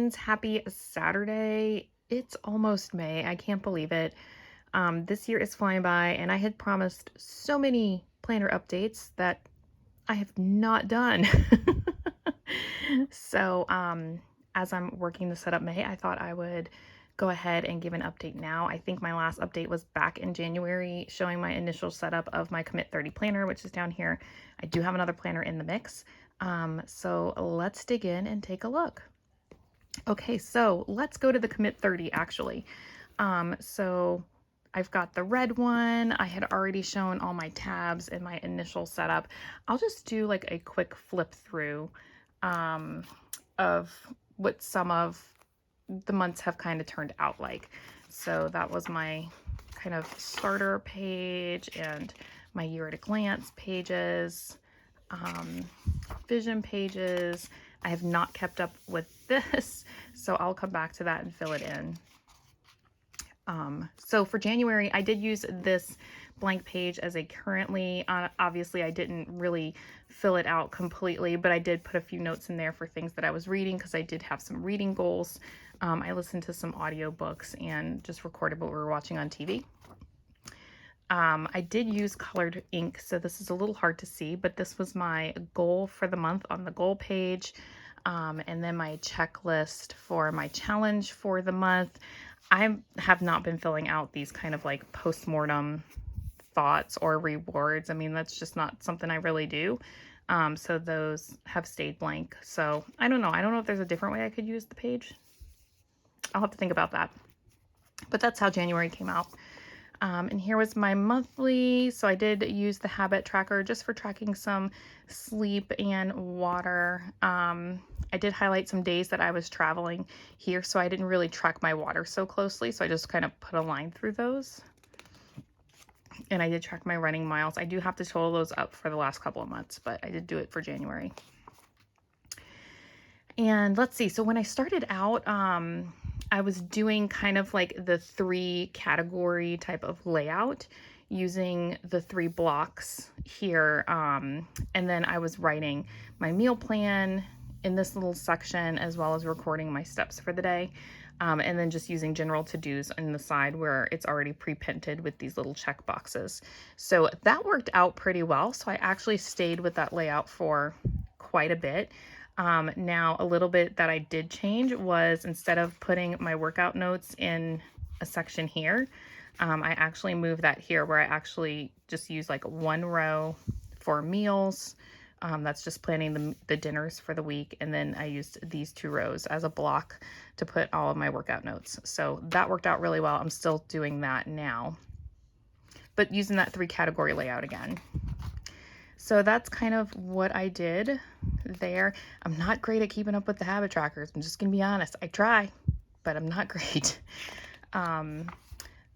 Happy Saturday. It's almost May. I can't believe it. This year is flying by, and I had promised so many planner updates that I have not done. So, as I'm working to set up May, I thought I would go ahead and give an update now. I think my last update was back in January, showing my initial setup of my Commit30 planner, which is down here. I do have another planner in the mix. So let's dig in and take a look. Okay, so let's go to the Commit30 actually. So I've got the red one. I had already shown all my tabs in my initial setup. I'll just do like a quick flip through of what some of the months have kind of turned out like. So that was my kind of starter page and my year at a glance pages, vision pages. I have not kept up with this, so I'll come back to that and fill it in. So for January, I did use this blank page as a currently. Obviously, I didn't really fill it out completely, but I did put a few notes in there for things that I was reading because I did have some reading goals. I listened to some audiobooks and just recorded what we were watching on TV. I did use colored ink, so this is a little hard to see, but this was my goal for the month on the goal page. And then my checklist for my challenge for the month. I have not been filling out these kind of like post-mortem thoughts or rewards. I mean, that's just not something I really do. So those have stayed blank. So I don't know. I don't know if there's a different way I could use the page. I'll have to think about that. But that's how January came out. And here was my monthly. So I did use the habit tracker just for tracking some sleep and water. I did highlight some days that I was traveling here, so I didn't really track my water so closely. So I just kind of put a line through those. And I did track my running miles. I do have to total those up for the last couple of months, but I did do it for January. And let's see. So when I started out, I was doing kind of like the 3 category type of layout using the 3 blocks here. And then I was writing my meal plan in this little section, as well as recording my steps for the day. And then just using general to-dos on the side where it's already pre-printed with these little check boxes. So that worked out pretty well. So I actually stayed with that layout for quite a bit. Now a little bit that I did change was, instead of putting my workout notes in a section here, I actually moved that here, where I actually just use like 1 row for meals. That's just planning the dinners for the week. And then I used these 2 rows as a block to put all of my workout notes. So that worked out really well. I'm still doing that now, but using that 3 category layout again. So that's kind of what I did there. I'm not great at keeping up with the habit trackers. I'm just gonna be honest. I try, but I'm not great.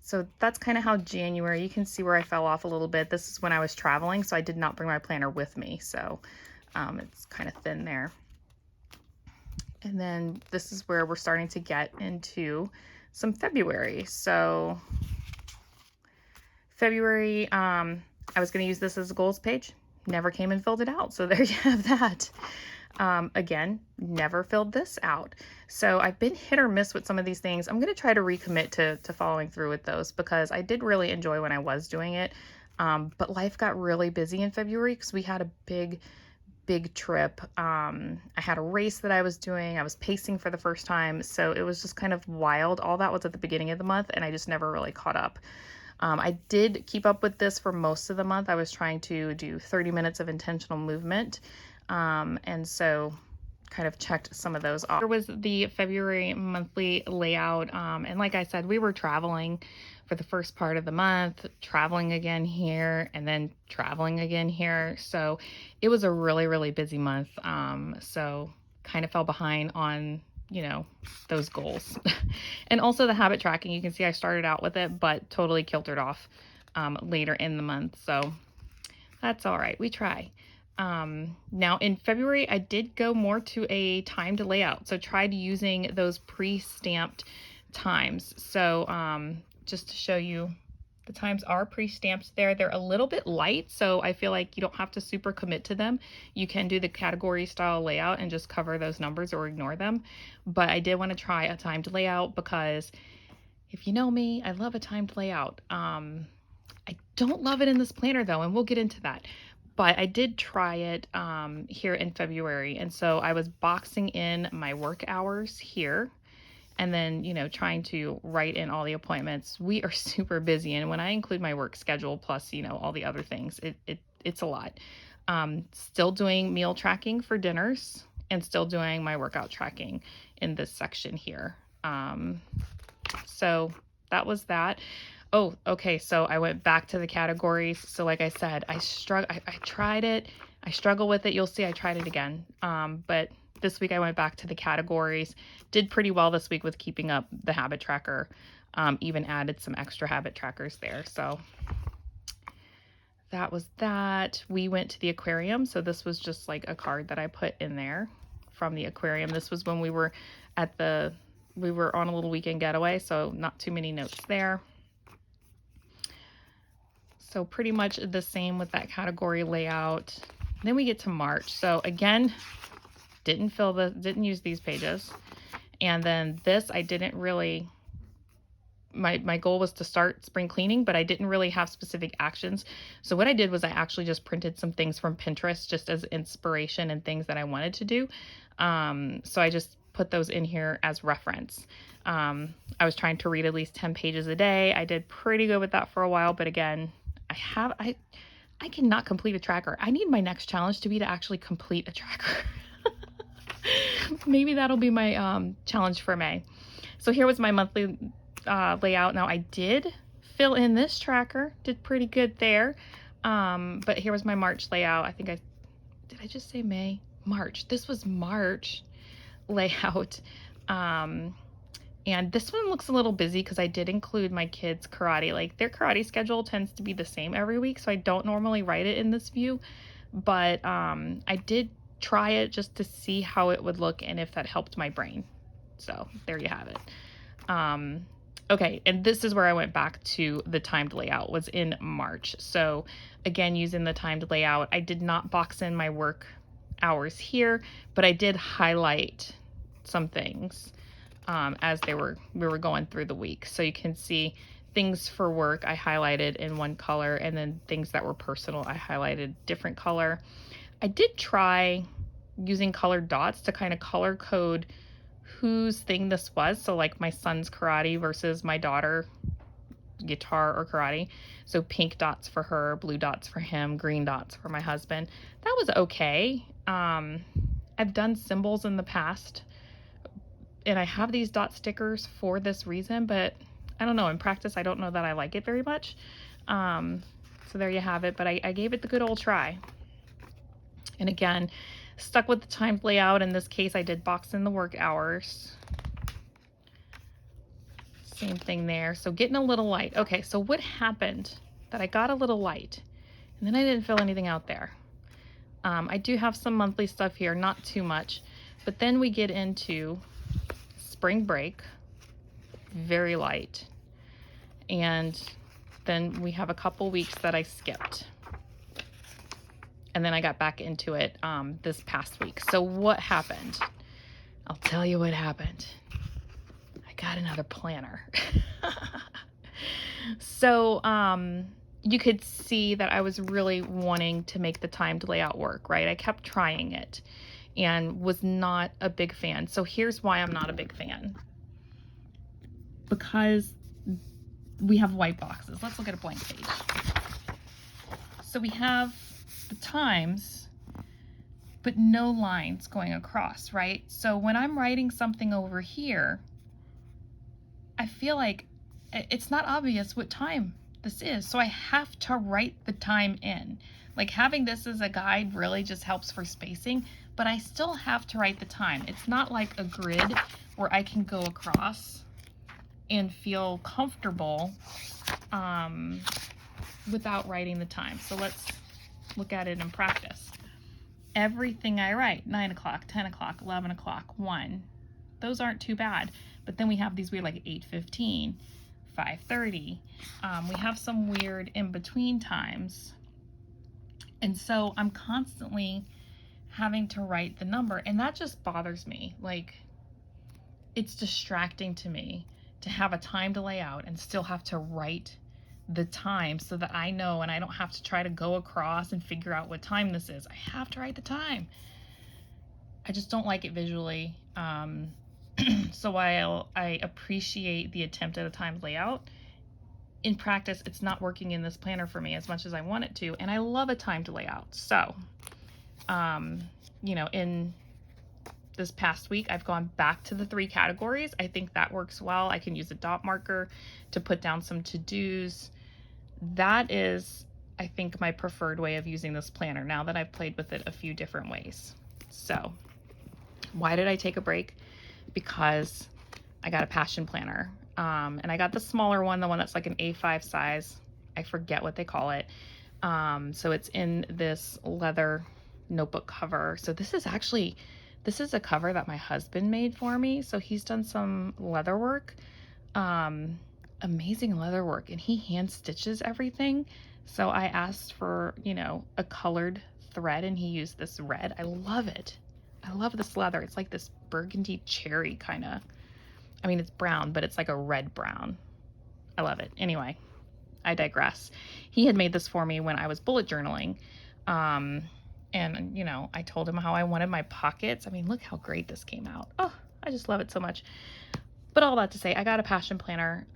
So that's kind of how January, you can see where I fell off a little bit. This is when I was traveling, so I did not bring my planner with me. So it's kind of thin there. And then this is where we're starting to get into some February. So February, I was going to use this as a goals page. Never came and filled it out. So there you have that. Again, never filled this out. So I've been hit or miss with some of these things. I'm going to try to recommit to following through with those, because I did really enjoy when I was doing it. But life got really busy in February because we had a big trip. I had a race that I was doing. I was pacing for the first time. So it was just kind of wild. All that was at the beginning of the month, and I just never really caught up. I did keep up with this for most of the month. I was trying to do 30 minutes of intentional movement. And so kind of checked some of those off. Here was the February monthly layout. And like I said, we were traveling for the first part of the month, traveling again here, and then traveling again here. So it was a really busy month. So kind of fell behind on, you know, those goals. And also the habit tracking, you can see I started out with it, but totally kiltered off later in the month. So that's all right. We try. Now in February, I did go more to a timed layout. So tried using those pre-stamped times. So just to show you The times are pre-stamped there. They're a little bit light, so I feel like you don't have to super commit to them. You can do the category style layout and just cover those numbers or ignore them. But I did want to try a timed layout because if you know me, I love a timed layout. I don't love it in this planner though, and we'll get into that. But I did try it here in February. And so I was boxing in my work hours here and then, you know, trying to write in all the appointments. We are super busy. And when I include my work schedule plus, you know, all the other things, it's a lot. Still doing meal tracking for dinners and still doing my workout tracking in this section here. So that was that. Oh, okay. So I went back to the categories. So like I said, I tried it. I struggle with it. You'll see I tried it again. But this week I went back to the categories. Did pretty well this week with keeping up the habit tracker. Even added some extra habit trackers there. So that was that. We went to the aquarium. So this was just like a card that I put in there from the aquarium. This was when we were we were on a little weekend getaway. So not too many notes there. So pretty much the same with that category layout. Then we get to March. So again, didn't use these pages. And then this, I didn't really, my goal was to start spring cleaning, but I didn't really have specific actions. So what I did was I actually just printed some things from Pinterest just as inspiration and things that I wanted to do. So I just put those in here as reference. I was trying to read at least 10 pages a day. I did pretty good with that for a while, but again, I cannot complete a tracker. I need my next challenge to be to actually complete a tracker. Maybe that'll be my challenge for May. So here was my monthly layout. Now I did fill in this tracker, did pretty good there. But here was my March layout. Did I just say May? March. This was March layout. And this one looks a little busy because I did include my kids' karate. Like their karate schedule tends to be the same every week, so I don't normally write it in this view. But I did try it just to see how it would look and if that helped my brain. So there you have it. Okay, and this is where I went back to the timed layout, was in March. So again, using the timed layout, I did not box in my work hours here, but I did highlight some things as we were going through the week. So you can see things for work I highlighted in one color, and then things that were personal I highlighted different color. I did try using colored dots to kind of color code whose thing this was. So like my son's karate versus my daughter guitar or karate. So pink dots for her, blue dots for him, green dots for my husband. That was okay. I've done symbols in the past, and I have these dot stickers for this reason, but I don't know, in practice I don't know that I like it very much. So there you have it, but I gave it the good old try. And again, stuck with the timed layout. In this case, I did box in the work hours. Same thing there. So getting a little light. Okay, so what happened that I got a little light and then I didn't fill anything out there? I do have some monthly stuff here, not too much, but then we get into spring break, very light. And then we have a couple weeks that I skipped. And then I got back into it this past week. So what happened? I'll tell you what happened. I got another planner. So you could see that I was really wanting to make the timed layout work, right? I kept trying it and was not a big fan. So here's why I'm not a big fan. Because we have white boxes. Let's look at a blank page. So we have the times, but no lines going across, right? So when I'm writing something over here, I feel like it's not obvious what time this is. So I have to write the time in. Like having this as a guide really just helps for spacing, but I still have to write the time. It's not like a grid where I can go across and feel comfortable without writing the time. So let's look at it in practice. Everything I write, 9 o'clock, 10 o'clock, 11 o'clock, 1, those aren't too bad. But then we have these weird like 8:15, 5:30. We have some weird in-between times. And so I'm constantly having to write the number, and that just bothers me. Like, it's distracting to me to have a time to lay out and still have to write the time so that I know, and I don't have to try to go across and figure out what time this is. I have to write the time. I just don't like it visually. So while I appreciate the attempt at a timed layout, in practice, it's not working in this planner for me as much as I want it to, and I love a timed layout. So, you know, in this past week, I've gone back to the 3 categories. I think that works well. I can use a dot marker to put down some to-dos. That is, I think, my preferred way of using this planner now that I've played with it a few different ways. So, why did I take a break? Because I got a passion planner. And I got the smaller one, the one that's like an A5 size. I forget what they call it. So it's in this leather notebook cover. So this is a cover that my husband made for me. So he's done some leather work, amazing leather work, and he hand stitches everything. So I asked for, you know, a colored thread, and he used this red. I love it. I love this leather. It's like this burgundy cherry kind of. I mean, it's brown, but it's like a red brown. I love it. Anyway, I digress. He had made this for me when I was bullet journaling. And, you know, I told him how I wanted my pockets. I mean, look how great this came out. Oh, I just love it so much. But all that to say, I got a passion planner.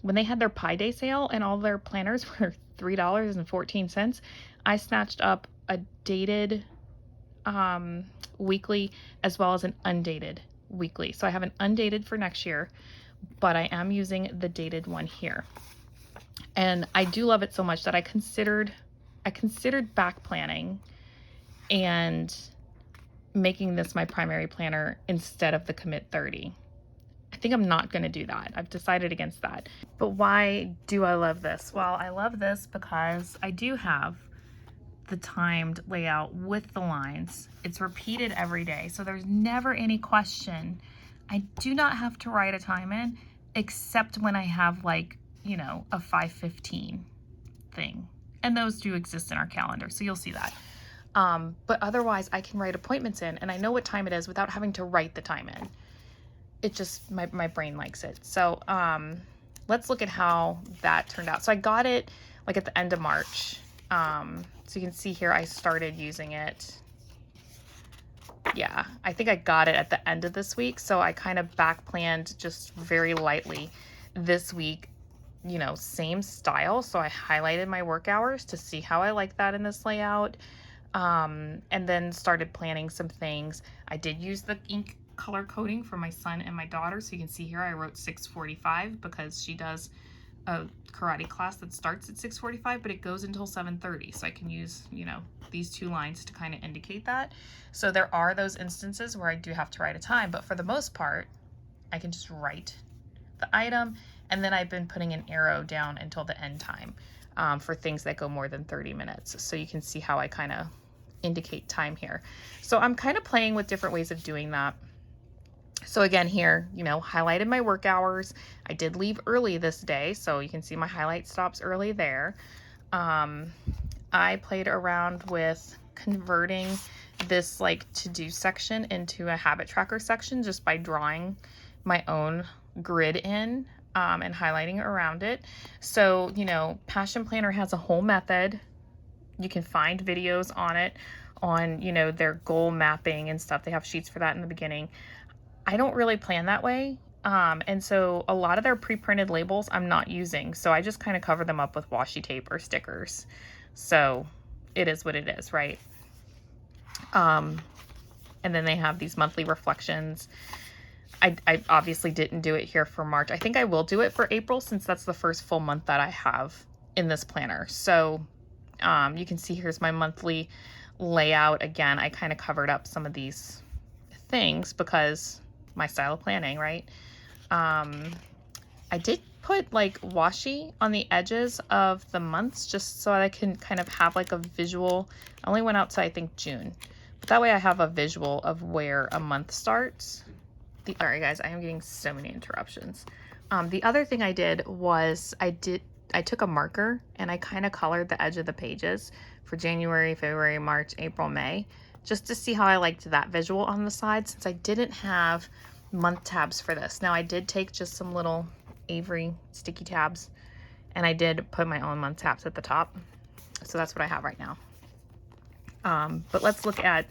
When they had their Pi Day sale and all their planners were $3.14, I snatched up a dated weekly as well as an undated weekly. So I have an undated for next year, but I am using the dated one here. And I do love it so much that I considered back planning and making this my primary planner instead of the Commit30. I think I'm not going to do that. I've decided against that. But why do I love this? Well, I love this because I do have the timed layout with the lines. It's repeated every day, so there's never any question. I do not have to write a time in, except when I have, like, you know, a 5:15 thing, and those do exist in our calendar, so you'll see that. But otherwise, I can write appointments in, and I know what time it is without having to write the time in. It just, my brain likes it. So let's look at how that turned out. So I got it like at the end of March. So you can see here, I started using it. Yeah, I think I got it at the end of this week. So I kind of back planned just very lightly this week, you know, same style. So I highlighted my work hours to see how I like that in this layout. And then started planning some things. I did use the ink color coding for my son and my daughter. So you can see here, I wrote 6:45 because she does a karate class that starts at 6:45, but it goes until 7:30. So I can use, you know, these 2 lines to kind of indicate that. So there are those instances where I do have to write a time, but for the most part, I can just write the item. And then I've been putting an arrow down until the end time for things that go more than 30 minutes. So you can see how I kind of indicate time here. So I'm kind of playing with different ways of doing that. So again here, you know, highlighted my work hours. I did leave early this day, so you can see my highlight stops early there. I played around with converting this like to-do section into a habit tracker section just by drawing my own grid in and highlighting around it. So, you know, Passion Planner has a whole method. You can find videos on it on, you know, their goal mapping and stuff. They have sheets for that in the beginning. I don't really plan that way. And so a lot of their pre-printed labels I'm not using. So I just kind of cover them up with washi tape or stickers. So it is what it is, right? And then they have these monthly reflections. I obviously didn't do it here for March. I think I will do it for April since that's the first full month that I have in this planner. So you can see here's my monthly layout. Again, I kind of covered up some of these things because my style of planning, right? I did put like washi on the edges of the months just so I can kind of have like a visual. I only went out to, I think, June, but that way I have a visual of where a month starts. All right, guys, I am getting so many interruptions. The other thing I did was I took a marker and I kind of colored the edge of the pages for January, February, March, April, May, just to see how I liked that visual on the side, since I didn't have month tabs for this. Now I did take just some little Avery sticky tabs and I did put my own month tabs at the top. So that's what I have right now. But let's look at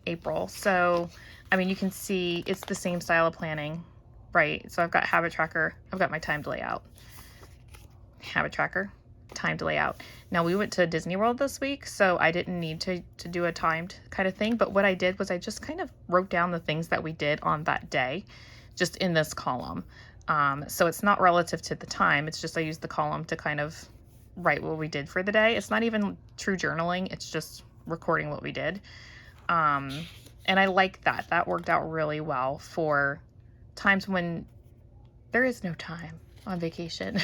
April. So, I mean, you can see it's the same style of planning, right? So I've got habit tracker, I've got my timed layout, habit tracker, timed layout. Now we went to Disney World this week, so I didn't need to do a timed kind of thing. But what I did was I just kind of wrote down the things that we did on that day, just in this column. So it's not relative to the time. It's just I used the column to kind of write what we did for the day. It's not even true journaling. It's just recording what we did. And I like that. That worked out really well for times when there is no time on vacation.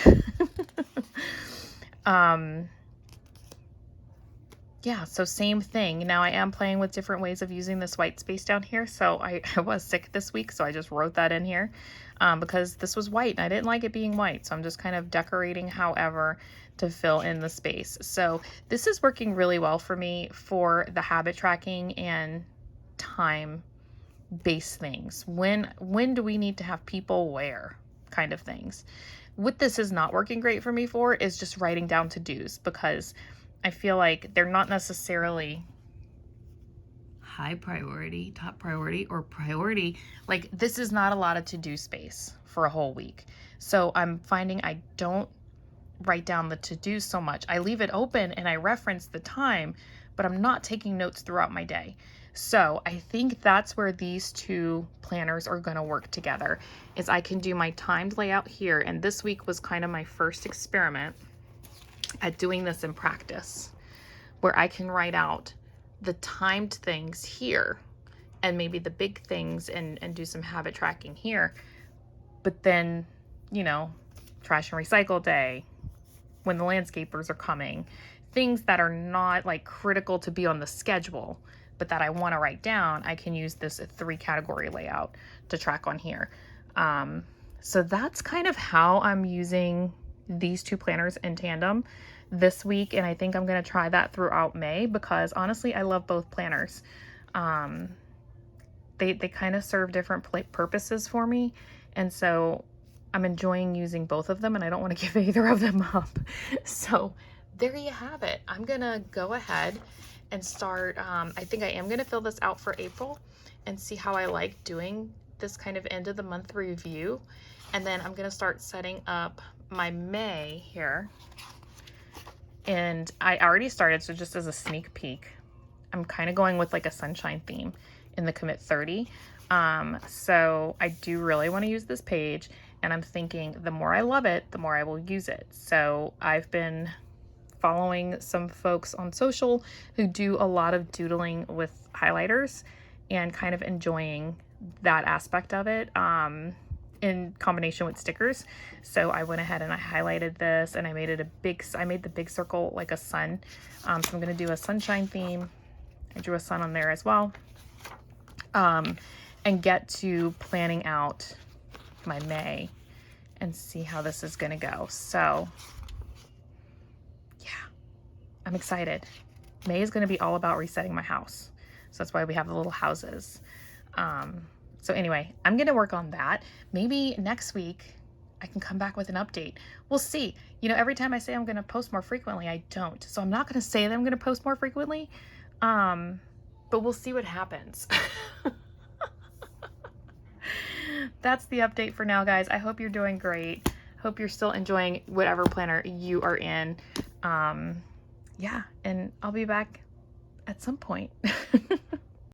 Yeah, so same thing. Now I am playing with different ways of using this white space down here. So I was sick this week, so I just wrote that in here because this was white and I didn't like it being white. So I'm just kind of decorating however to fill in the space. So this is working really well for me for the habit tracking and time based things. When do we need to have people where kind of things. What this is not working great for me for is just writing down to-dos, because I feel like they're not necessarily high priority, top priority, or priority. Like, this is not a lot of to-do space for a whole week. So I'm finding I don't write down the to-do so much. I leave it open and I reference the time, but I'm not taking notes throughout my day. So I think that's where these two planners are going to work together, is I can do my timed layout here. And this week was kind of my first experiment at doing this in practice, where I can write out the timed things here and maybe the big things and do some habit tracking here. But then, you know, trash and recycle day, when the landscapers are coming, things that are not like critical to be on the schedule, but that I want to write down, I can use this 3-category layout to track on here. So that's kind of how I'm using these two planners in tandem this week. And I think I'm going to try that throughout May, because honestly, I love both planners. They kind of serve different purposes for me. And so I'm enjoying using both of them, and I don't want to give either of them up. So there you have it. I'm going to go ahead and start. I think I am going to fill this out for April and see how I like doing this kind of end of the month review. And then I'm going to start setting up my May here. And I already started, so just as a sneak peek, I'm kind of going with like a sunshine theme in the Commit30. So I do really want to use this page, and I'm thinking the more I love it, the more I will use it. So I've been following some folks on social who do a lot of doodling with highlighters and kind of enjoying that aspect of it in combination with stickers. So I went ahead and I highlighted this, and I made it I made the big circle like a sun. So I'm going to do a sunshine theme. I drew a sun on there as well. And get to planning out my May and see how this is going to go. So yeah, I'm excited. May is going to be all about resetting my house. So that's why we have the little houses. So anyway, I'm going to work on that. Maybe next week I can come back with an update. We'll see. You know, every time I say I'm going to post more frequently, I don't. So I'm not going to say that I'm going to post more frequently. But we'll see what happens. That's the update for now, guys. I hope you're doing great. Hope you're still enjoying whatever planner you are in. Yeah, and I'll be back at some point.